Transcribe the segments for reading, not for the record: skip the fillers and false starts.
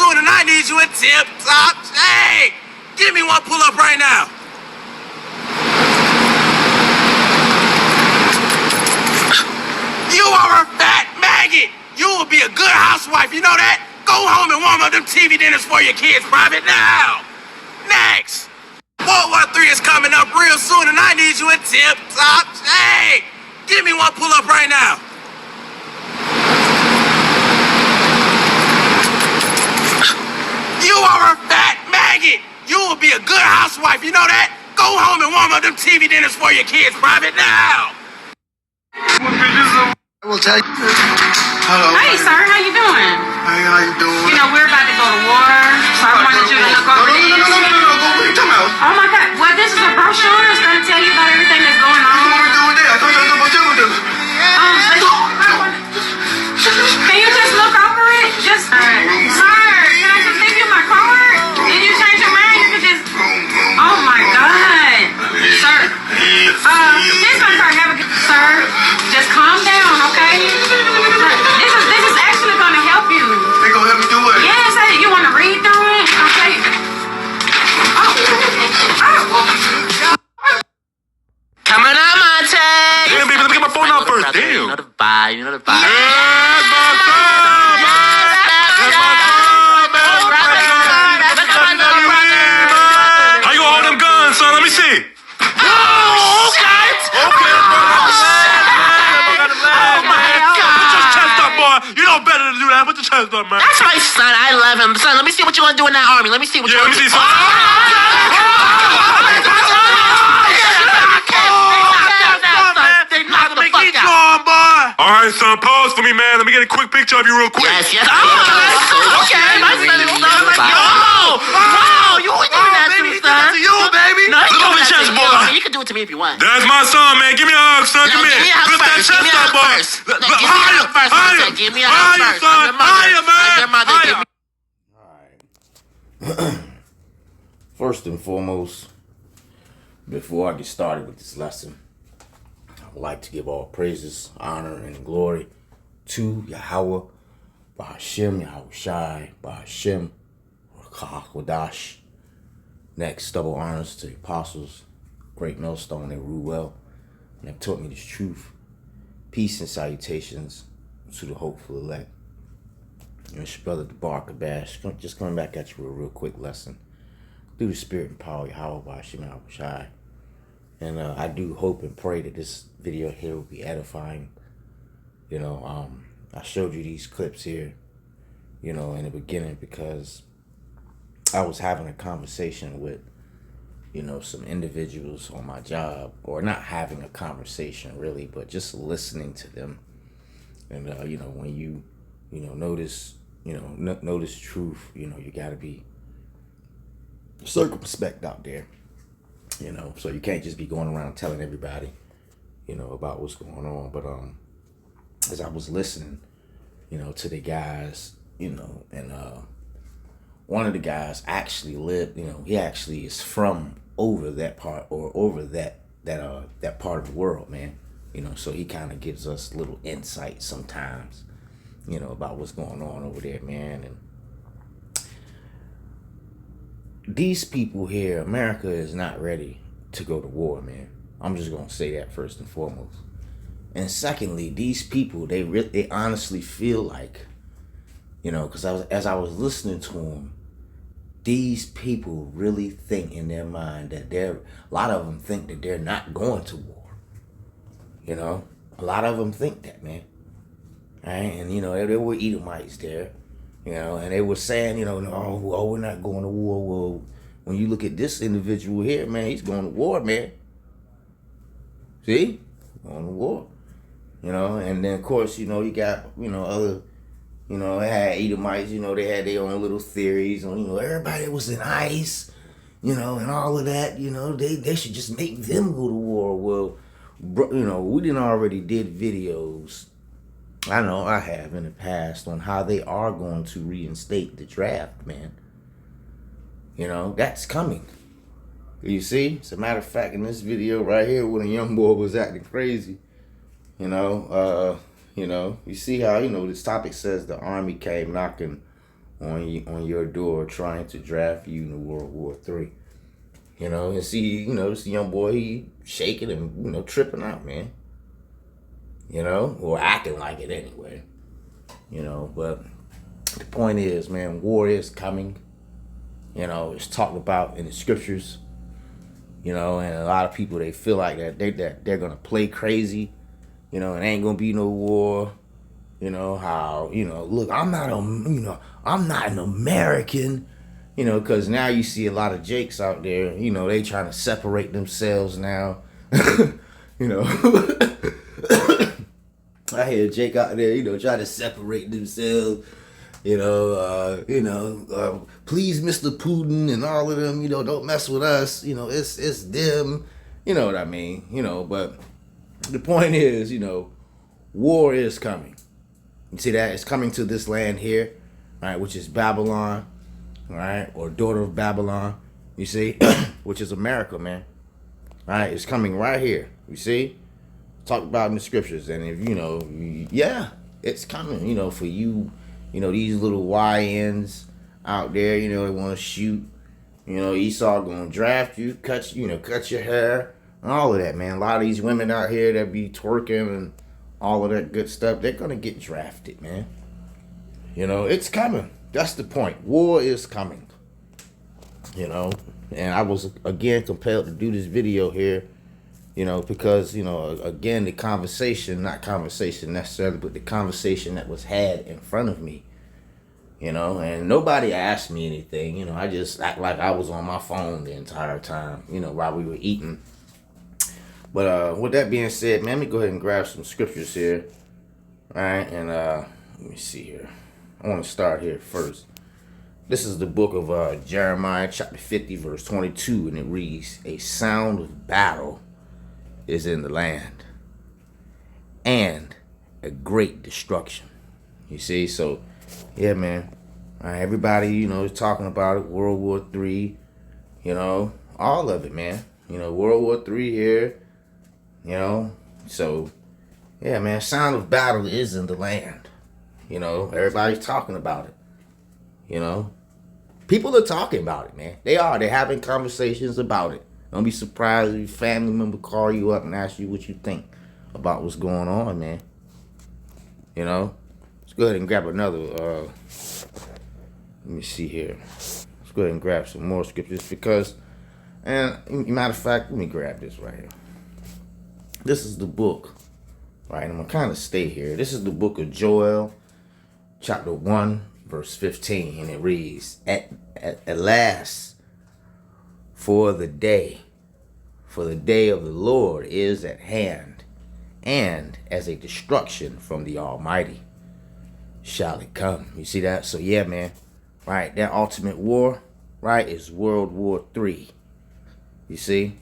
soon and I need you in tip-top shape. Give me one pull-up right now. You are a fat maggot. You will be a good housewife, you know that? Go home and warm up them TV dinners for your kids private now. Next. WW3 is coming up real soon and I need you in tip-top shape. Give me one pull-up right now. You are a fat maggot. You will be a good housewife, you know that? Go home and warm up them TV dinners for your kids private now. I will tell you. Hello. Hey, sir, how you doing? Hey, how you doing? You know, we're about to go to war, so I wanted you to look over these. No. What are you talking about? Oh, my God. Well, this is a brochure. It's going to tell you about everything that's going on. What are we doing there? I thought you were about to do. Can you just look over it? Just, sir, can I just give you my card? Did you change your mind? You can just, oh, my God. Sir, here's my card. Have a good, sir, just calm down, okay? This is actually going to help you. They gonna help me do what? Yes, you want to read through it? Okay. Coming up, Monte! Damn, baby, let me get my phone out first. Damn. You know the vibe, you know the vibe. Yes, my son! That's my son, man! How you gonna hold them guns, son? Let me see. Oh, okay! Okay, brother. Oh, my God! Put your chest up, boy. You know better than to do that. Put your chest up, man. That's my son, I love him. Son, let me see what you want to do in that army. Let me see what you Yeah, want let me to see, do. son. All right, son, pause for me, man. Let me get a quick picture of you real quick. Yes. Oh, okay. My son is so like, wow, you ain't doing that to me, son. To you, baby. No, Look over your chest, boy. You can do it to me if you want. That's my son, man. Give me a hug, son. Come here. Give me a hug Lift that first. chest Give me a up, hug boy. first. No, give me a hug first, Monte. Give me a hug first. Son. Higher, man. Your mother give me. First and foremost, before I get started with this lesson, I would like to give all praises, honor, and glory to Yahweh, Bahashem, Yahweh Shai, Bahashem, Rakah. Next, double honors to the apostles, great millstone, they rule well, and have taught me this truth. Peace and salutations to the hopeful elect. And it's your brother, the Barker Bash, just coming back at you with a real quick lesson. Through the spirit and power of Yahweh, Bahashem, Yahweh Shai. And I do hope and pray that this video here will be edifying. You know, I showed you these clips here, you know, in the beginning because I was having a conversation with, you know, some individuals on my job, or not having a conversation really, but just listening to them. And, you know, when you know, notice truth, you know, you got to be circumspect out there, you know, so you can't just be going around telling everybody, you know, about what's going on. But as I was listening, you know, to the guys, you know, and one of the guys actually lived, you know, he actually is from over that part, or over that part of the world, man, you know, so he kind of gives us little insight sometimes, you know, about what's going on over there, man. And these people here, America is not ready to go to war, man. I'm just gonna say that first and foremost. And secondly, these people, they honestly feel like, you know, because as I was listening to them, these people really think in their mind that a lot of them think that they're not going to war. You know, a lot of them think that, man. All right? And, you know, there were Edomites there, you know, and they were saying, you know, no, we're not going to war. Well, when you look at this individual here, man, he's going to war, man. See? Going to war. You know, and then, of course, you know, you got, you know, other, you know, they had Edomites, you know, they had their own little theories on, you know, everybody was in ICE, you know, and all of that, you know, they should just make them go to war. Well, bro, you know, we done already did videos, I know I have in the past, on how they are going to reinstate the draft, man. You know, that's coming. You see? As a matter of fact, in this video right here, when a young boy was acting crazy, you know, you see how, you know, this topic says the army came knocking on your door trying to draft you into World War III. You know, and see, this young boy, he shaking and, tripping out, man. You know, or acting like it anyway. You know, but the point is, man, war is coming. You know, it's talked about in the scriptures. You know, and a lot of people, they feel like that they're gonna play crazy. You know, it ain't gonna be no war. You know how, look, I'm not an American. You know, because now you see a lot of Jakes out there. You know, they trying to separate themselves now. You know, I hear Jake out there, trying to separate themselves. Please, Mr. Putin and all of them, don't mess with us. It's them. You know what I mean? But the point is, war is coming. You see that? It's coming to this land here, right, which is Babylon, right, or daughter of Babylon, you see, which is America, man. Right? It's coming right here, you see? Talk about in the scriptures. And if, yeah, it's coming, for you, these little YNs out there, they want to shoot. Esau gonna draft you, cut your hair, and all of that, man. A lot of these women out here that be twerking and all of that good stuff, they're gonna get drafted, man. It's coming. That's the point. War is coming. And I was again compelled to do this video here, because again, the conversation, not conversation necessarily, but the conversation that was had in front of me. And nobody asked me anything. I just act like I was on my phone the entire time, while we were eating. But with that being said, man, let me go ahead and grab some scriptures here. All right, and let me see here. I want to start here first. This is the book of Jeremiah, chapter 50, verse 22, and it reads, "A sound of battle is in the land, and a great destruction." You see, so yeah, man. All right, everybody, is talking about it. World War III, all of it, man. World War III here. So yeah, man, sound of battle is in the land. Everybody's talking about it. People are talking about it, man. They're having conversations about it. Don't be surprised if your family member call you up and ask you what you think about what's going on, man. Let's go ahead and grab another, let me see here. Let's go ahead and grab some more scriptures because, and matter of fact, let me grab this right here. This is the book, right? I'm going to kind of stay here. This is the book of Joel, chapter 1, verse 15, and it reads, At last, for the day of the Lord is at hand, and as a destruction from the Almighty shall it come." You see that? So yeah, man, right? That ultimate war, right, is World War III. You see?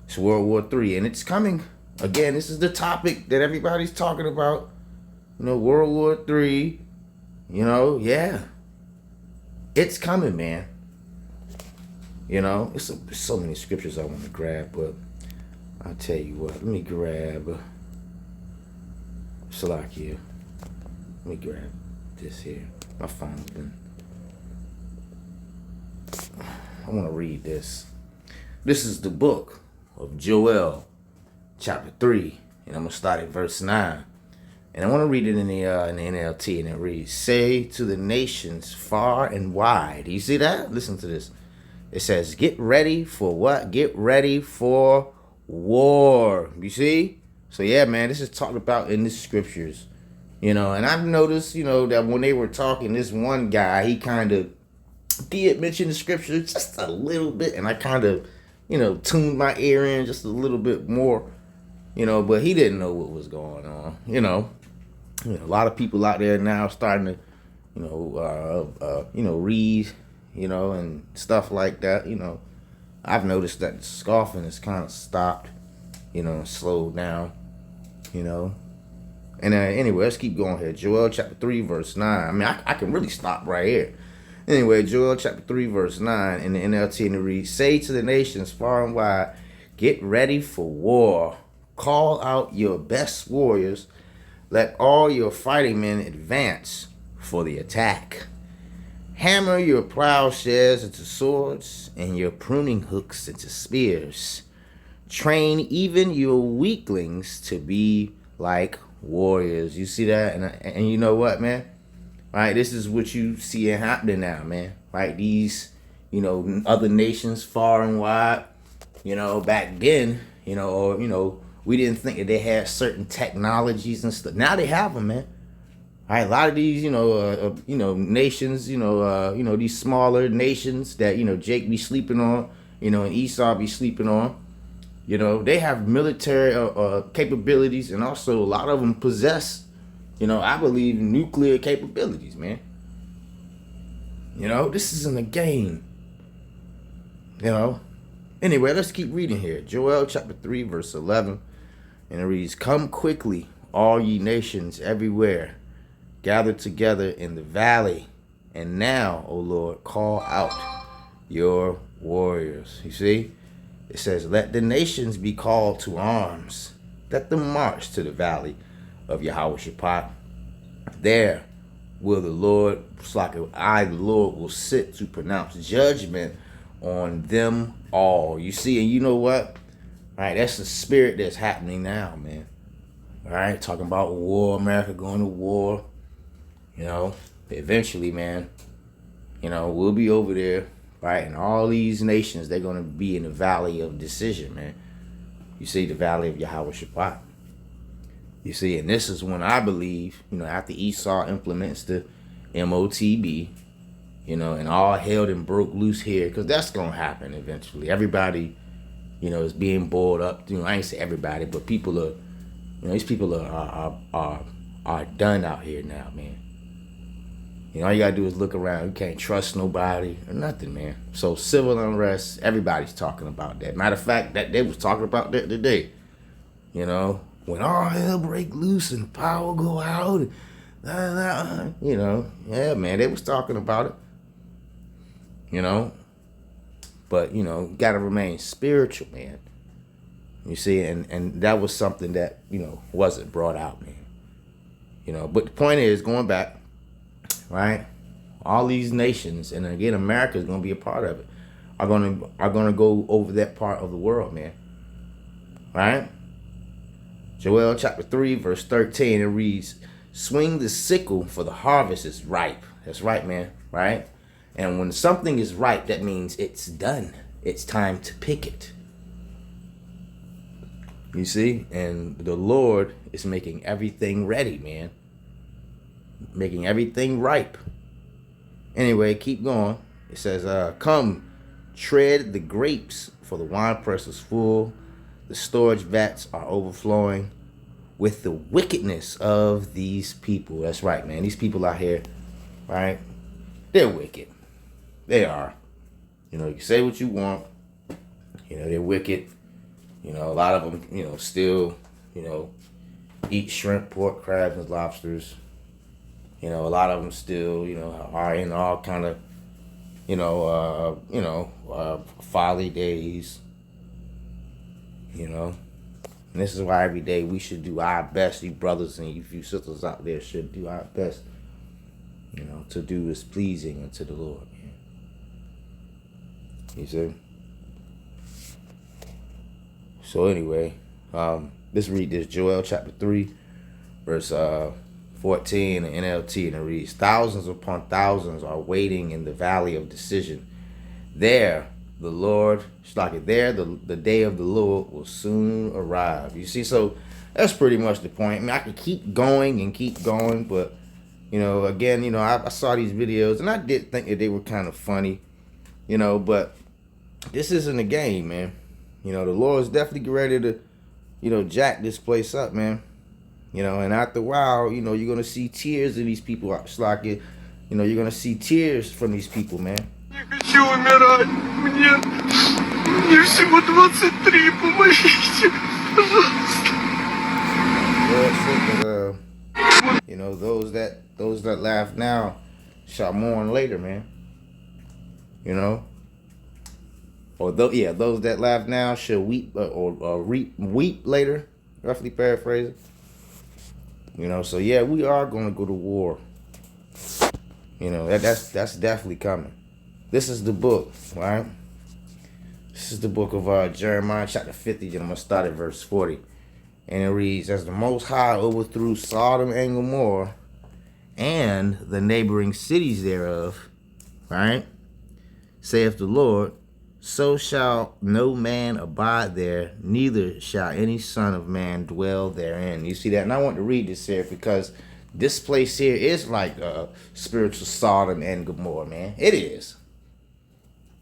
It's World War III, and it's coming. Again, this is the topic that everybody's talking about. World War III. Yeah. It's coming, man. It's so many scriptures I want to grab, but I'll tell you what. Let me grab Salakia. Let me grab this here. My phone's been... I want to read this. This is the book of Joel, chapter 3, and I'm going to start at verse 9. And I want to read it in the NLT, and it reads, "Say to the nations far and wide." You see that? Listen to this. It says, "Get ready for what? Get ready for war." You see? So yeah, man, this is talked about in the scriptures. And I've noticed, that when they were talking, this one guy, he kind of did mention the scripture just a little bit, and I kind of, tuned my ear in just a little bit more, but he didn't know what was going on, a lot of people out there now starting to, read, and stuff like that, I've noticed that the scoffing has kind of stopped, and slowed down, And anyway, let's keep going here. Joel chapter 3, verse 9. I mean, I can really stop right here. Anyway, Joel chapter 3, verse 9 in the NLT, and it reads, "Say to the nations far and wide, get ready for war. Call out your best warriors. Let all your fighting men advance for the attack. Hammer your plowshares into swords and your pruning hooks into spears. Train even your weaklings to be like warriors. You see that? And you know what, man? Right? This is what you see it happening now, man. Right? These, other nations far and wide, back then, we didn't think that they had certain technologies and stuff. Now they have them, man. Right? A lot of these, nations, these smaller nations that, Jake be sleeping on, and Esau be sleeping on. They have military capabilities, and also a lot of them possess, I believe, nuclear capabilities, man. This isn't a game. Anyway, let's keep reading here. Joel chapter 3, verse 11. And it reads, "Come quickly, all ye nations everywhere. Gather together in the valley. And now, O Lord, call out your warriors." You see? It says, "Let the nations be called to arms. Let them march to the valley of Yehoshaphat. There will the Lord, the Lord, will sit to pronounce judgment on them all." You see, and you know what? All right, that's the spirit that's happening now, man. All right, talking about war, America going to war. Eventually, man, we'll be over there, right? And all these nations, they're going to be in the valley of decision, man. You see, the valley of Yehoshaphat. You see, and this is when I believe, after Esau implements the MOTB, and all hell and broke loose here, because that's going to happen eventually. Everybody, is being boiled up. I ain't say everybody, but people are, these people are done out here now, man. All you gotta do is look around. You can't trust nobody or nothing, man. So civil unrest, everybody's talking about that. Matter of fact, that they was talking about that today. When all hell break loose and power go out, yeah, man, they was talking about it. But gotta remain spiritual, man. You see, and that was something that wasn't brought out, man. But the point is, going back. Right, all these nations, and again, America is going to be a part of it. Are going to go over that part of the world, man. Right. Joel chapter 3, verse 13. It reads, "Swing the sickle, for the harvest is ripe." That's right, man. Right. And when something is ripe, that means it's done. It's time to pick it. You see, and the Lord is making everything ready, man. Making everything ripe. Anyway, keep going. It says, "Come, tread the grapes, for the winepress is full. The storage vats are overflowing with the wickedness of these people." That's right, man. These people out here, right? They're wicked. They are. You can say what you want. They're wicked. A lot of them, still, eat shrimp, pork, crabs, and lobsters. A lot of them still, are in all kind of, folly days. And this is why every day we should do our best. You brothers and you sisters out there should do our best, to do is pleasing unto the Lord. Man. You see? So anyway, let's read this. Joel chapter 3, verse 14 in NLT, and it reads, "Thousands upon thousands are waiting in the valley of decision. There, the Lord, the day of the Lord will soon arrive." You see, so that's pretty much the point. I mean, I could keep going and keep going, but again, I saw these videos and I did think that they were kind of funny, but this isn't a game, man. The Lord's definitely ready to, jack this place up, man. And after a while, you're going to see tears in these people. You're going to see tears from these people, man. Не хочу умирать. Мне всего 23. Помогите, пожалуйста. Those that laugh now shall mourn later, man. Those that laugh now shall weep or weep later. Roughly paraphrasing. So yeah, we are going to go to war. You know, that's definitely coming. This is the book, right? This is the book of Jeremiah chapter 50, and I'm going to start at verse 40. And it reads, as the Most High overthrew Sodom and Gomorrah and the neighboring cities thereof, right? Saith the Lord, so shall no man abide there, neither shall any son of man dwell therein. You see that? And I want to read this here because this place here is like spiritual Sodom and Gomorrah, man. It is.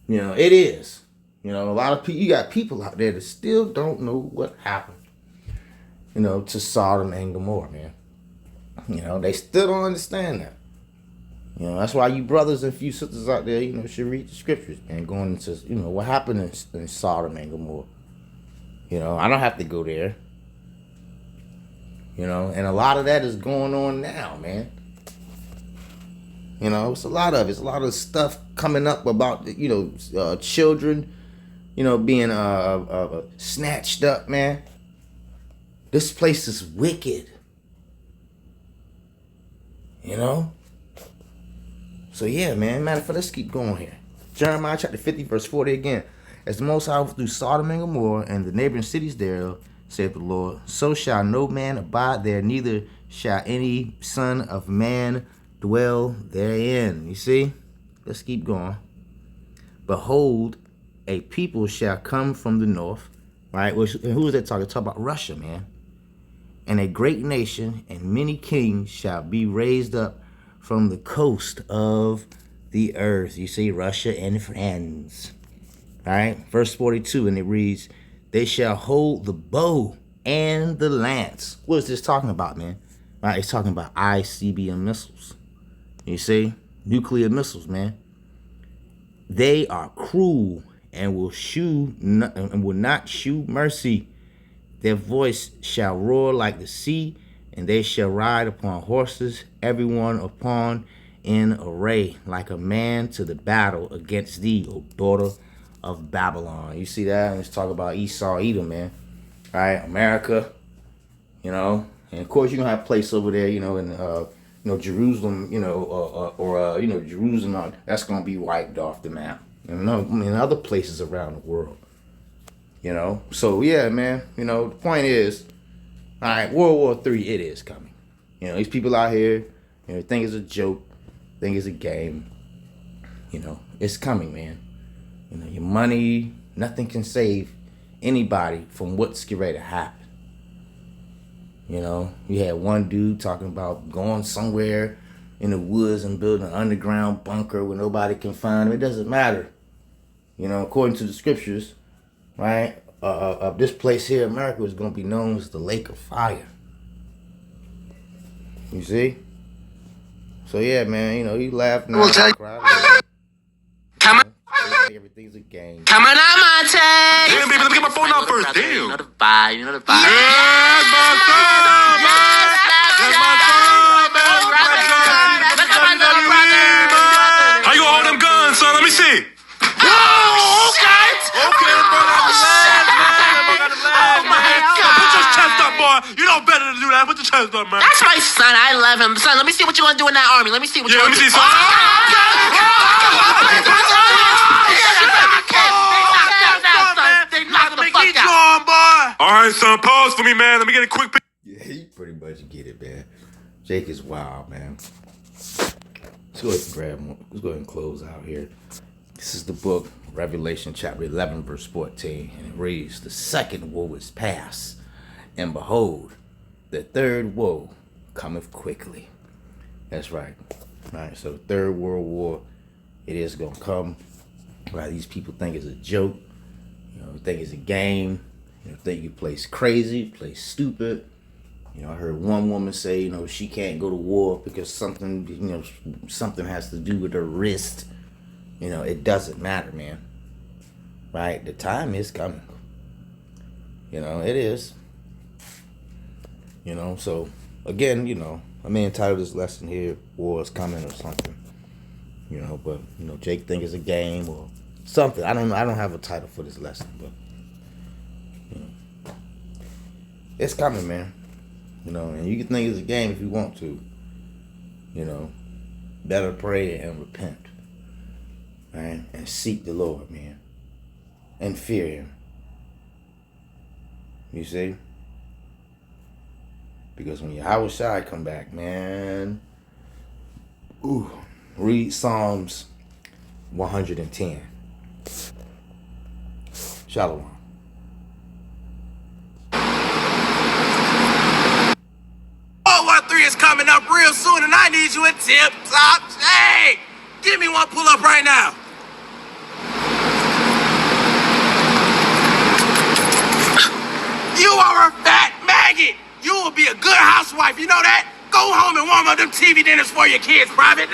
You know, it is. You know, a lot of people, you got people out there that still don't know what happened, you know, to Sodom and Gomorrah, man. You know, they still don't understand that. You know, that's why you brothers and few sisters out there, you know, should read the scriptures and going into, you know, what happened in Sodom and Gomorrah. You know, I don't have to go there. You know, and a lot of that is going on now, man. You know, it's a lot of stuff coming up about, you know, children, you know, being snatched up, man. This place is wicked. You know? So yeah, man. Matter of fact, let's keep going here. Jeremiah chapter 50, verse 40 again. As the Most High overthrew Sodom and Gomorrah and the neighboring cities thereof, saith the Lord, so shall no man abide there, neither shall any son of man dwell therein. You see? Let's keep going. Behold, a people shall come from the north, right? And who is that talking? Talk about Russia, man. And a great nation and many kings shall be raised up from the coast of the earth. You see, Russia and France. All right, verse 42, and it reads, they shall hold the bow and the lance. What is this talking about, man? Right, it's talking about ICBM missiles. You see, nuclear missiles, man. They are cruel and will not shew mercy. Their voice shall roar like the sea, and they shall ride upon horses, everyone upon in array, like a man to the battle against thee, O daughter of Babylon. You see that? And it's talking about Esau, Edom, man. All right, America, you know, and of course you're gonna have a place over there, you know, in you know, Jerusalem, you know, or you know, Jerusalem. That's gonna be wiped off the map. And in other places around the world. You know, so yeah, man. You know, the point is, all right, World War III, it is coming. You know, these people out here, you know, think it's a joke, think it's a game. You know, it's coming, man. You know, your money, nothing can save anybody from what's getting ready to happen. You know, you had one dude talking about going somewhere in the woods and building an underground bunker where nobody can find him. It doesn't matter. You know, according to the scriptures, right? This place here, America, is going to be known as the Lake of Fire. You see? So yeah, man, you know, you laugh now. Come on. Everything's a game. Come on out, Monte. Damn, baby, let me get my phone out first. Damn. You know the vibe. You know the vibe. Yes, my son, man. That's my son, man. How you gonna hold them guns, son? Let me see. Oh, okay. Okay, bro, that's the last, man. Oh, my God. Put your chest up, boy. You know better than to do that. Put your chest up, man. That's my son. I love him. Son, let me see what you're going to do in that army. Let me see what you're Yeah, let going me to do. see, son. All right, son, pause for me, man. Let me get a quick picture. Yeah, you pretty much get it, man. Jake is wild, man. Let's go ahead and grab one. Let's go ahead and close out here. This is the book, Revelation chapter 11, verse 14. And it reads, the second woe is past, and behold, the third woe cometh quickly. That's right. All right, so the third world war, it is going to come. Right, these people think it's a joke. You know, think it's a game. You know, think you play crazy, play stupid. You know, I heard one woman say, you know, she can't go to war because something, you know, something has to do with her wrist. You know, it doesn't matter, man. Right? The time is coming. You know, it is. You know, so, again, you know, I may entitle this lesson here, war is coming or something. You know, but, you know, Jake think it's a game or something. I don't know. I don't have a title for this lesson, but, you know, it's coming, man. You know, and you can think it's a game if you want to. You know, better pray and repent, man, and seek the Lord, man, and fear Him. You see? Because when Yahweh Shai come back, man, read Psalms 110. Shalom. WW3 is coming up real soon, and I need you in tip-top shape. Give me one pull-up right now. You are a fat maggot. You will be a good housewife. You know that? Go home and warm up them TV dinners for your kids, private.